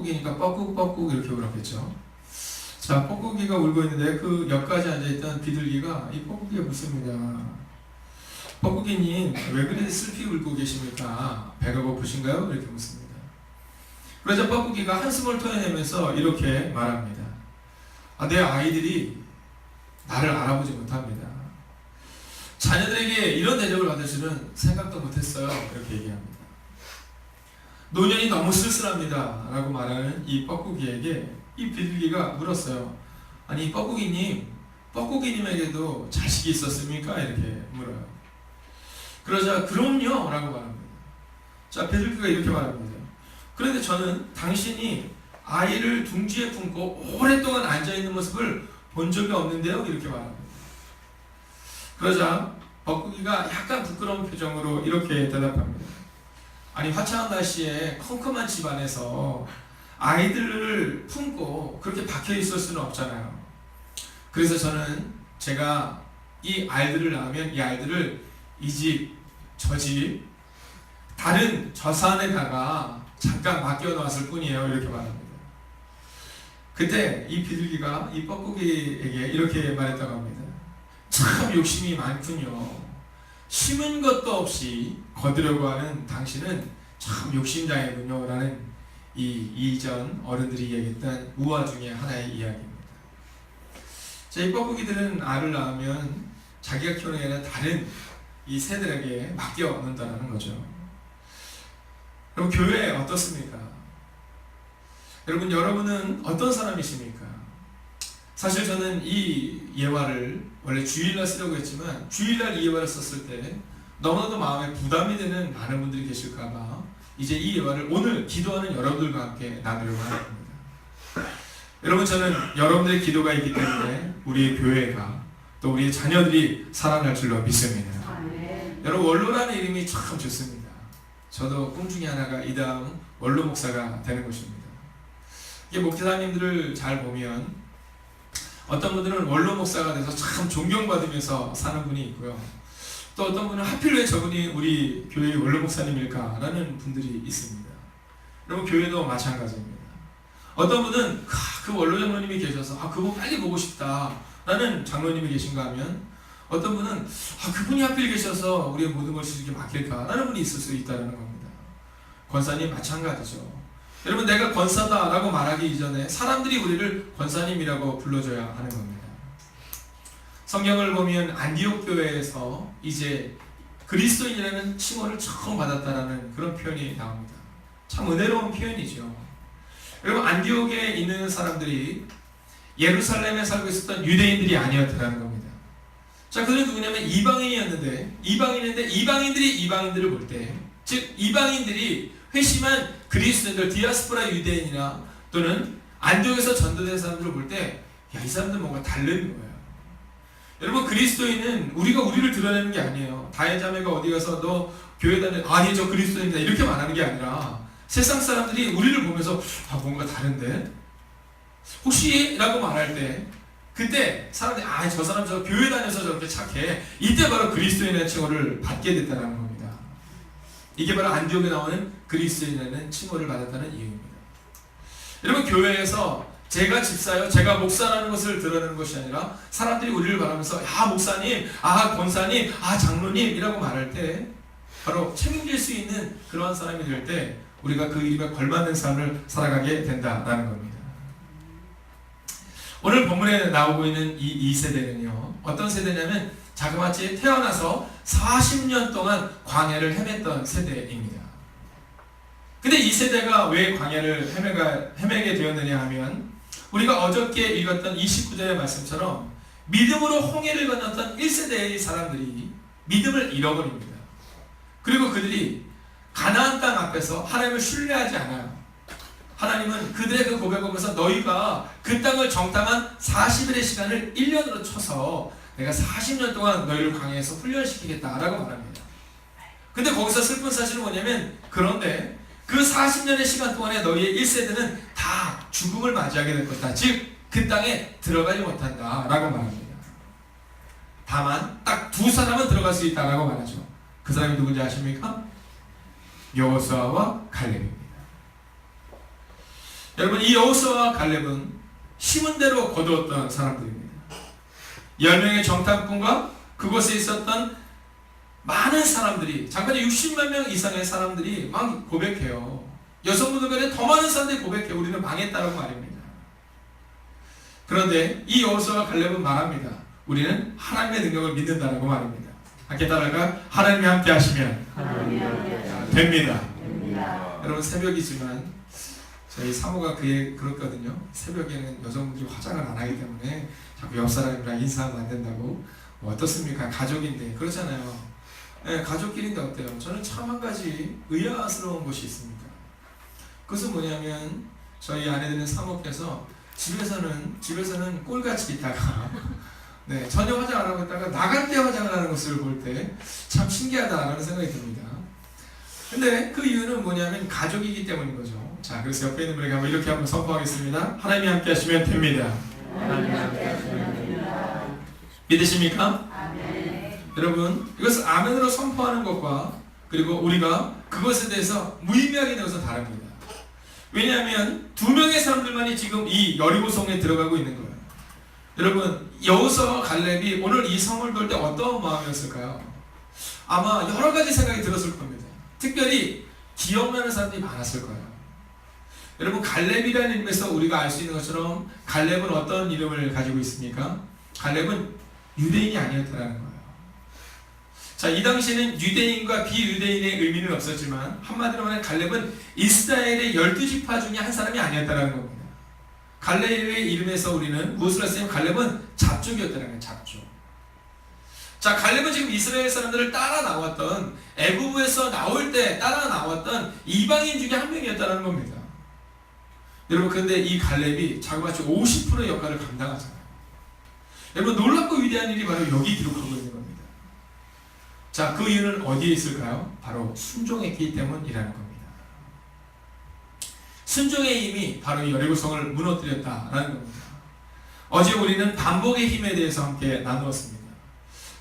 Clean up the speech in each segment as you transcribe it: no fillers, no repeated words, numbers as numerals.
뻐꾸기니까 뻐꾹뻐꾹 이렇게 울었겠죠. 자, 뻐꾸기가 울고 있는데 그 옆까지 앉아있던 비둘기가 이 뻐꾸기에 묻습니다. 뻐꾸기님, 왜 그리 슬피 울고 계십니까? 배가 고프신가요? 이렇게 묻습니다. 그러자 뻐꾸기가 한숨을 토해내면서 이렇게 말합니다. 내 아이들이 나를 알아보지 못합니다. 자녀들에게 이런 대접을 받을 줄은 생각도 못했어요. 이렇게 얘기합니다. 노년이 너무 쓸쓸합니다. 라고 말하는 이 뻐꾸기에게 이 비둘기가 물었어요. 아니, 뻐꾸기님에게도 자식이 있었습니까? 이렇게 물어요. 그러자 그럼요 라고 말합니다. 자, 비둘기가 이렇게 말합니다. 그런데 저는 당신이 아이를 둥지에 품고 오랫동안 앉아있는 모습을 본 적이 없는데요? 이렇게 말합니다. 그러자 뻐꾸기가 약간 부끄러운 표정으로 이렇게 대답합니다. 아니, 화창한 날씨에 컴컴한 집안에서 아이들을 품고 그렇게 박혀 있을 수는 없잖아요. 그래서 저는 제가 이 아이들을 낳으면 이 아이들을 이 집, 저 집, 다른 저 산에다가 잠깐 맡겨놨을 뿐이에요. 이렇게 말합니다. 그때 이 비둘기가 이 뻐꾸기에게 이렇게 말했다고 합니다. 참 욕심이 많군요. 심은 것도 없이 거두려고 하는 당신은 참 욕심장이군요. 라는 이전 어른들이 얘기했던 우화 중에 하나의 이야기입니다. 자, 이 뻐꾸기들은 알을 낳으면 자기가 키우는 게 아니라 다른 이 새들에게 맡겨놓는다는 거죠. 그럼 교회 어떻습니까? 여러분은 어떤 사람이십니까? 사실 저는 이 예화를 원래 주일날 쓰려고 했지만 주일날 이 예화를 썼을 때 너무나도 마음에 부담이 되는 많은 분들이 계실까봐 이제 이 예화를 오늘 기도하는 여러분들과 함께 나누려고 합니다. 여러분, 저는 여러분들의 기도가 있기 때문에 우리의 교회가 또 우리의 자녀들이 살아날 줄로 믿습니다. 여러분, 원로라는 이름이 참 좋습니다. 저도 꿈 중에 하나가 이 다음 원로 목사가 되는 것입니다. 이게 목사님들을 잘 보면 어떤 분들은 원로 목사가 돼서 참 존경받으면서 사는 분이 있고요. 또 어떤 분은 하필 왜 저분이 우리 교회의 원로 목사님일까 라는 분들이 있습니다. 여러분, 교회도 마찬가지입니다. 어떤 분은 그 원로 장로님이 계셔서 그분 빨리 보고 싶다 라는 장로님이 계신가 하면 어떤 분은 그분이 하필 계셔서 우리의 모든 것이 이렇게 막힐까 라는 분이 있을 수 있다는 겁니다. 권사님 마찬가지죠. 여러분, 내가 권사다 라고 말하기 이전에 사람들이 우리를 권사님이라고 불러줘야 하는 겁니다. 성경을 보면 안디옥 교회에서 이제 그리스도인이라는 칭호를 처음 받았다라는 그런 표현이 나옵니다. 참 은혜로운 표현이죠. 여러분, 안디옥에 있는 사람들이 예루살렘에 살고 있었던 유대인들이 아니었다는 겁니다. 자, 그들은 누구냐면 이방인이었는데 이방인들이 이방인들을 볼 때, 즉 이방인들이 회심한 그리스도인들, 디아스포라 유대인이나 또는 안디옥에서 전도된 사람들을 볼 때, 이 사람들 뭔가 다른 거예요. 여러분, 그리스도인은 우리가 우리를 드러내는 게 아니에요. 다혜자매가 어디 가서 너 교회 다니, 예, 저 그리스도인이다 이렇게 말하는 게 아니라 세상 사람들이 우리를 보면서 뭔가 다른데? 혹시? 라고 말할 때 그때 사람들이 저 사람 저 교회 다녀서 저렇게 착해. 이때 바로 그리스도인의 칭호를 받게 됐다는 겁니다. 이게 바로 안디옥에 나오는 그리스도인이라는 칭호를 받았다는 이유입니다. 여러분, 교회에서 제가 집사요, 제가 목사라는 것을 드러내는 것이 아니라 사람들이 우리를 바라면서 목사님, 권사님, 장로님 이라고 말할 때 바로 책임질 수 있는 그러한 사람이 될 때 우리가 그 이름에 걸맞는 삶을 살아가게 된다라는 겁니다. 오늘 본문에 나오고 있는 이 세대는요, 어떤 세대냐면 자그마치 태어나서 40년 동안 광야를 헤맸던 세대입니다. 근데 이 세대가 왜 광야를 헤매게 되었느냐 하면 우리가 어저께 읽었던 29절의 말씀처럼 믿음으로 홍해를 건넜던 1세대의 사람들이 믿음을 잃어버립니다. 그리고 그들이 가나안 땅 앞에서 하나님을 신뢰하지 않아요. 하나님은 그들의 그 고백을 보면서 너희가 그 땅을 정탐한 40일의 시간을 1년으로 쳐서 내가 40년 동안 너희를 광야에서 훈련시키겠다라고 말합니다. 근데 거기서 슬픈 사실은 뭐냐면, 그런데 그 40년의 시간 동안에 너희의 1세대는 다 죽음을 맞이하게 될 것이다. 즉, 그 땅에 들어가지 못한다 라고 말합니다. 다만 딱 두 사람은 들어갈 수 있다라고 말하죠. 그 사람이 누군지 아십니까? 여호수아와 갈렙입니다. 여러분, 이 여호수아와 갈렙은 심은 대로 거두었던 사람들입니다. 10명의 정탐꾼과 그곳에 있었던 많은 사람들이, 장관이 60만 명 이상의 사람들이 막 고백해요. 여성분들에 더 많은 사람들이 고백해요. 우리는 망했다라고 말입니다. 그런데 이 여호수아와 갈렙은 말합니다. 우리는 하나님의 능력을 믿는다라고 말입니다. 함께 따라할까요? 하나님이 함께 하시면 됩니다. 여러분, 새벽이지만 저희 사모가 그렇거든요. 새벽에는 여성분들이 화장을 안 하기 때문에 자꾸 옆 사람이랑 인사하면 안 된다고. 뭐 어떻습니까? 가족인데. 그렇잖아요. 네, 가족끼리인데 어때요? 저는 참 한 가지 의아스러운 것이 있습니다. 그것은 뭐냐면 저희 아내 되는 사모께서 집에서는 꼴같이 있다가 네, 전혀 화장 안 하고 있다가 나갈 때 화장을 하는 것을 볼 때 참 신기하다라는 생각이 듭니다. 근데 그 이유는 뭐냐면 가족이기 때문인 거죠. 자, 그래서 옆에 있는 분에게 한번 이렇게 한번 선포하겠습니다. 하나님이 함께 하시면 됩니다. 믿으십니까? 아멘. 여러분, 이것을 아멘으로 선포하는 것과 그리고 우리가 그것에 대해서 무의미하게 되어서 다릅니다. 왜냐하면 2명의 사람들만이 지금 이 여리고성에 들어가고 있는 거예요. 여러분, 여호수아와 갈렙이 오늘 이 성을 돌 때 어떤 마음이었을까요? 아마 여러 가지 생각이 들었을 겁니다. 특별히 기억나는 사람들이 많았을 거예요. 여러분, 갈렙이라는 이름에서 우리가 알 수 있는 것처럼 갈렙은 어떤 이름을 가지고 있습니까? 갈렙은 유대인이 아니었다라는 거예요. 자, 이 당시에는 유대인과 비유대인의 의미는 없었지만 한마디로 말하면 갈렙은 이스라엘의 12지파 중에 한 사람이 아니었다라는 겁니다. 갈렙의 이름에서 우리는 무엇을 했으면 갈렙은 잡족이었다는 거예요. 잡족. 자, 갈렙은 지금 이스라엘 사람들을 따라 나왔던, 애굽에서 나올 때 따라 나왔던 이방인 중에 한 명이었다는 겁니다. 여러분, 그런데 이 갈렙이 자그마치 50%의 역할을 감당하잖아요. 여러분, 놀랍고 위대한 일이 바로 여기 기록하고 있는 겁니다. 자, 그 이유는 어디에 있을까요? 바로 순종했기 때문이라는 겁니다. 순종의 힘이 바로 이 여리고성을 무너뜨렸다라는 겁니다. 어제 우리는 반복의 힘에 대해서 함께 나누었습니다.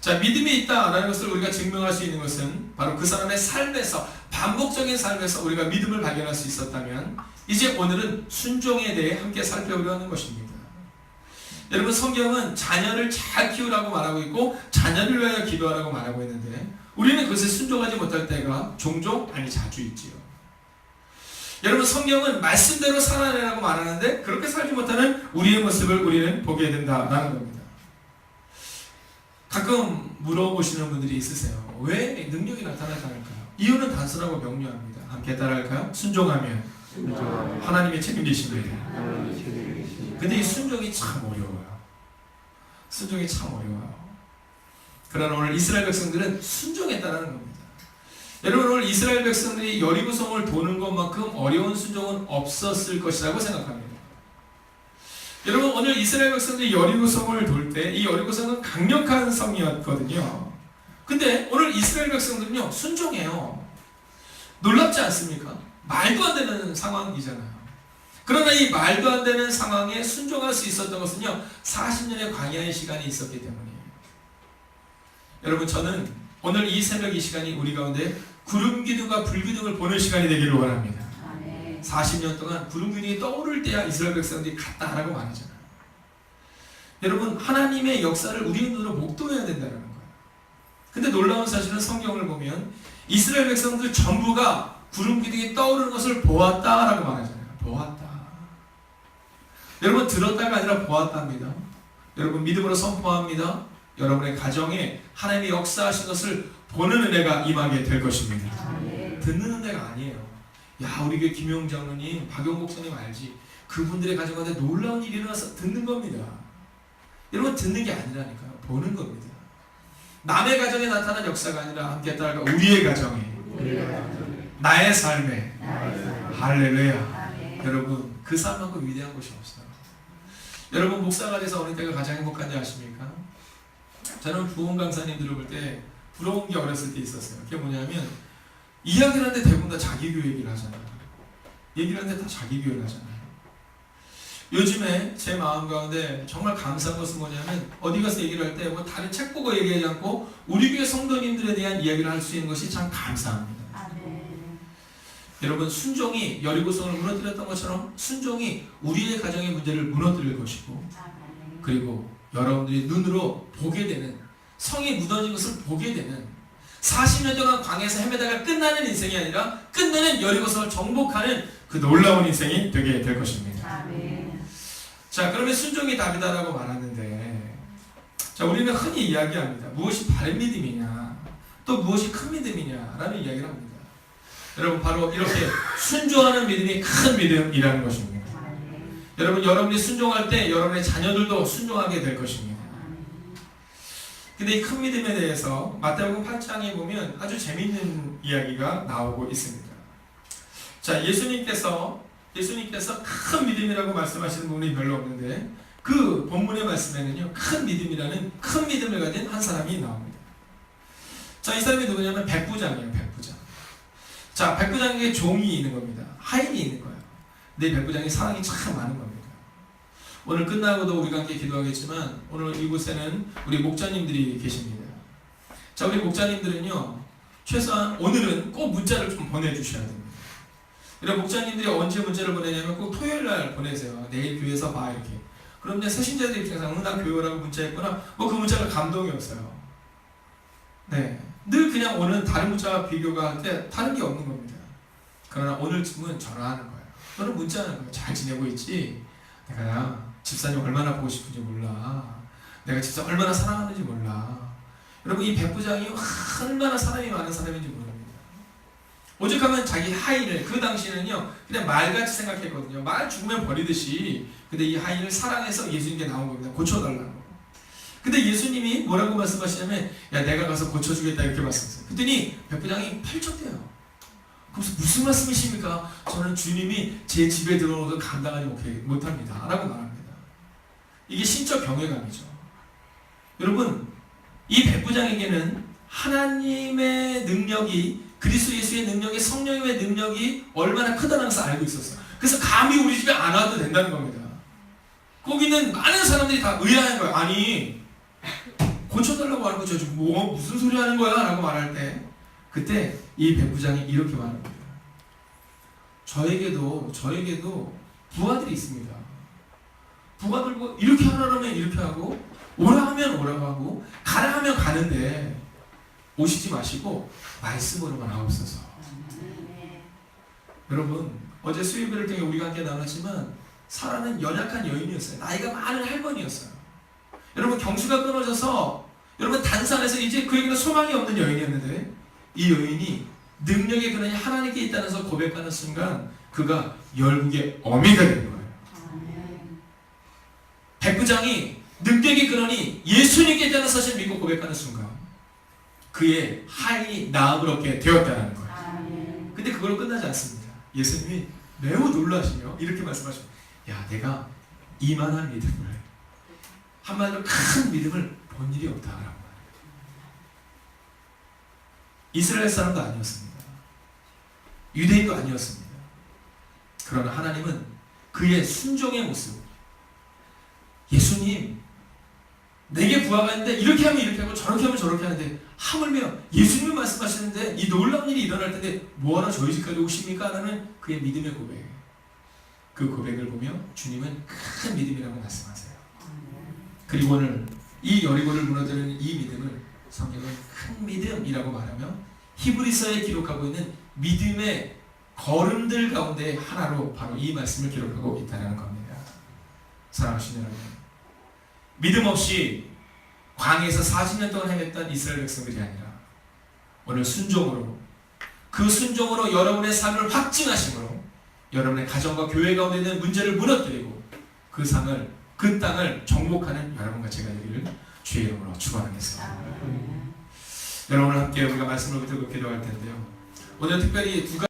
자, 믿음이 있다라는 것을 우리가 증명할 수 있는 것은 바로 그 사람의 삶에서, 반복적인 삶에서 우리가 믿음을 발견할 수 있었다면, 이제 오늘은 순종에 대해 함께 살펴보려 하는 것입니다. 여러분, 성경은 자녀를 잘 키우라고 말하고 있고 자녀를 위하여 기도하라고 말하고 있는데, 우리는 그것에 순종하지 못할 때가 종종, 아니 자주 있지요. 여러분, 성경은 말씀대로 살아내라고 말하는데 그렇게 살지 못하는 우리의 모습을 우리는 보게 된다라는 겁니다. 가끔 물어보시는 분들이 있으세요. 왜 능력이 나타나지 않을까요? 이유는 단순하고 명료합니다. 함께 따라할까요? 순종하면 하나님이 책임지십니다. 근데 이 순종이 참 어려워요. 순종이 참 어려워요. 그러나 오늘 이스라엘 백성들은 순종했다는 겁니다. 여러분, 오늘 이스라엘 백성들이 여리고성을 도는 것만큼 어려운 순종은 없었을 것이라고 생각합니다. 여러분, 오늘 이스라엘 백성들이 여리고성을 돌 때 이 여리고성은 강력한 성이었거든요. 근데 오늘 이스라엘 백성들은요, 순종해요. 놀랍지 않습니까? 말도 안 되는 상황이잖아요. 그러나 이 말도 안 되는 상황에 순종할 수 있었던 것은요, 40년의 광야의 시간이 있었기 때문이에요. 여러분, 저는 오늘 이 새벽 이 시간이 우리 가운데 구름 기둥과 불 기둥을 보는 시간이 되기를 원합니다. 40년 동안 구름 기둥이 떠오를 때야 이스라엘 백성들이 갔다 하라고 말하잖아요. 여러분, 하나님의 역사를 우리 눈으로 목도해야 된다는 거예요. 근데 놀라운 사실은 성경을 보면 이스라엘 백성들 전부가 구름 기둥이 떠오르는 것을 보았다라고 말하잖아요. 보았다. 여러분, 들었다가 아니라 보았답니다. 여러분, 믿음으로 선포합니다. 여러분의 가정에 하나님의 역사하신 것을 보는 은혜가 임하게 될 것입니다. 듣는 은혜가 아니에요. 야, 우리 교회 김용 장로님, 박용 목사님 알지? 그분들의 가정 가운데 놀라운 일이 일어나서 듣는 겁니다. 여러분, 듣는 게 아니라니까요. 보는 겁니다. 남의 가정에 나타난 역사가 아니라 함께 따라가 우리의 가정에, 나의 삶에. 할렐루야. 여러분, 그 삶만큼 위대한 것이 없어요. 여러분, 목사가 돼서 어느 때가 가장 행복한지 아십니까? 저는 부흥 강사님들을 볼 때 부러운 게 어렸을 때 있었어요. 그게 뭐냐면 이야기를 하는데 대부분 다 자기 교회 얘기를 하잖아요. 얘기를 하는데 다 자기 교회를 하잖아요. 요즘에 제 마음 가운데 정말 감사한 것은 뭐냐면 어디 가서 얘기를 할 때 뭐 다른 책 보고 얘기하지 않고 우리 교회 성도님들에 대한 이야기를 할 수 있는 것이 참 감사합니다. 여러분, 순종이 여리고성을 무너뜨렸던 것처럼 순종이 우리의 가정의 문제를 무너뜨릴 것이고, 그리고 여러분들이 눈으로 보게 되는, 성이 무너진 것을 보게 되는, 40년 동안 광야에서 헤매다가 끝나는 인생이 아니라 끝내는 여리고성을 정복하는 그 놀라운 인생이 되게 될 것입니다. 자, 그러면 순종이 답이다라고 말하는데, 자, 우리는 흔히 이야기합니다. 무엇이 바른 믿음이냐, 또 무엇이 큰 믿음이냐라는 이야기를 합니다. 여러분, 바로 이렇게 순종하는 믿음이 큰 믿음이라는 것입니다. 여러분, 여러분이 순종할 때 여러분의 자녀들도 순종하게 될 것입니다. 근데 이 큰 믿음에 대해서 마태복음 8장에 보면 아주 재미있는 이야기가 나오고 있습니다. 자, 예수님께서 큰 믿음이라고 말씀하시는 부분이 별로 없는데, 그 본문의 말씀에는요, 큰 믿음이라는 큰 믿음을 가진 한 사람이 나옵니다. 자, 이 사람이 누구냐면 백부장이에요. 백부장. 자, 백부장에게 종이 있는 겁니다. 하인이 있는 거예요. 근데 백부장이 사랑이 참 많은 겁니다. 오늘 끝나고도 우리가 함께 기도하겠지만, 오늘 이곳에는 우리 목자님들이 계십니다. 자, 우리 목자님들은요, 최소한 오늘은 꼭 문자를 좀 보내주셔야 됩니다. 이런 목자님들이 언제 문자를 보내냐면 꼭 토요일날 보내세요. 내일 교회에서 봐, 이렇게. 그럼 이제 새신자들 입장에서 나 교회 오라고 문자했구나, 뭐 그 문자가 감동이 없어요. 네, 늘 그냥 오는 다른 문자와 비교가 할 때 다른 게 없는 겁니다. 그러나 오늘쯤은 전화하는 거예요. 너는 문자하는 거예요. 잘 지내고 있지? 내가 집사님 얼마나 보고 싶은지 몰라. 내가 집사 얼마나 사랑하는지 몰라. 여러분, 이 백부장이 얼마나 사람이 많은 사람인지 모릅니다. 오죽하면 자기 하인을, 그 당시에는요 그냥 말같이 생각했거든요. 말 죽으면 버리듯이. 근데 이 하인을 사랑해서 예수님께 나온 겁니다. 고쳐달라고. 근데 예수님이 뭐라고 말씀하시냐면, 야, 내가 가서 고쳐주겠다, 이렇게 말씀하세요. 그랬더니 백부장이 펄쩍대요. 그래서 무슨 말씀이십니까? 저는 주님이 제 집에 들어오는 걸 감당하지 못합니다 라고 말합니다. 이게 신적 경외감이죠. 여러분, 이 백부장에게는 하나님의 능력이, 그리스도 예수의 능력이, 성령의 능력이 얼마나 크다는 것을 알고 있었어요. 그래서 감히 우리 집에 안 와도 된다는 겁니다. 거기는 많은 사람들이 다 의아한 거예요. 아니, 고쳐달라고 하는 거죠. 뭐 무슨 소리 하는 거야? 라고 말할 때, 그때 이 백부장이 이렇게 말합니다. 저에게도 부하들이 있습니다. 부하들고 이렇게 하라면 이렇게 하고, 오라 하면 오라고 하고, 가라 하면 가는데 오시지 마시고 말씀으로만 하옵소서. 여러분, 어제 수요일을 통해 우리가 함께 나눴지만 사라는 연약한 여인이었어요. 나이가 많은 할머니였어요. 여러분, 경주가 끊어져서 여러분 단상에서 이제 그에게는 소망이 없는 여인이었는데, 이 여인이 능력의 근원이 하나님께 있다는 것을 고백하는 순간 그가 열국의 어미가 되는 거예요. 백부장이 능력의 근원이 예수님께 있다는 사실을 믿고 고백하는 순간 그의 하인이 나음을 얻게 되었다는 거예요. 근데 그걸로 끝나지 않습니다. 예수님이 매우 놀라시며 이렇게 말씀하십니다. 야, 내가 이만한 믿음을, 한마디로 큰 믿음을 본 일이 없다라고 말해요. 이스라엘 사람도 아니었습니다. 유대인도 아니었습니다. 그러나 하나님은 그의 순종의 모습, 예수님, 내게 부하가 있는데 이렇게 하면 이렇게 하고 저렇게 하면 저렇게 하는데, 하물며 예수님이 말씀하시는데 이 놀라운 일이 일어날 텐데 뭐하러 저희 집까지 오십니까? 라는 그의 믿음의 고백. 그 고백을 보며 주님은 큰 믿음이라고 말씀하세요. 그리고 오늘 이 여리고를 무너뜨리는 이 믿음을 성경은 큰 믿음이라고 말하며 히브리서에 기록하고 있는 믿음의 걸음들 가운데 하나로 바로 이 말씀을 기록하고 있다는 겁니다. 사랑하시는 여러분, 믿음 없이 광야에서 40년 동안 헤맸던 이스라엘 백성들이 아니라 오늘 순종으로, 그 순종으로 여러분의 삶을 확증하심으로 여러분의 가정과 교회 가운데 있는 문제를 무너뜨리고 그 땅을 정복하는 여러분과 제가 되기를 주의 이름으로 축원하겠습니다. 여러분과 함께 우리가 말씀을 듣고 기도할 텐데요. 오늘 특별히 두 가지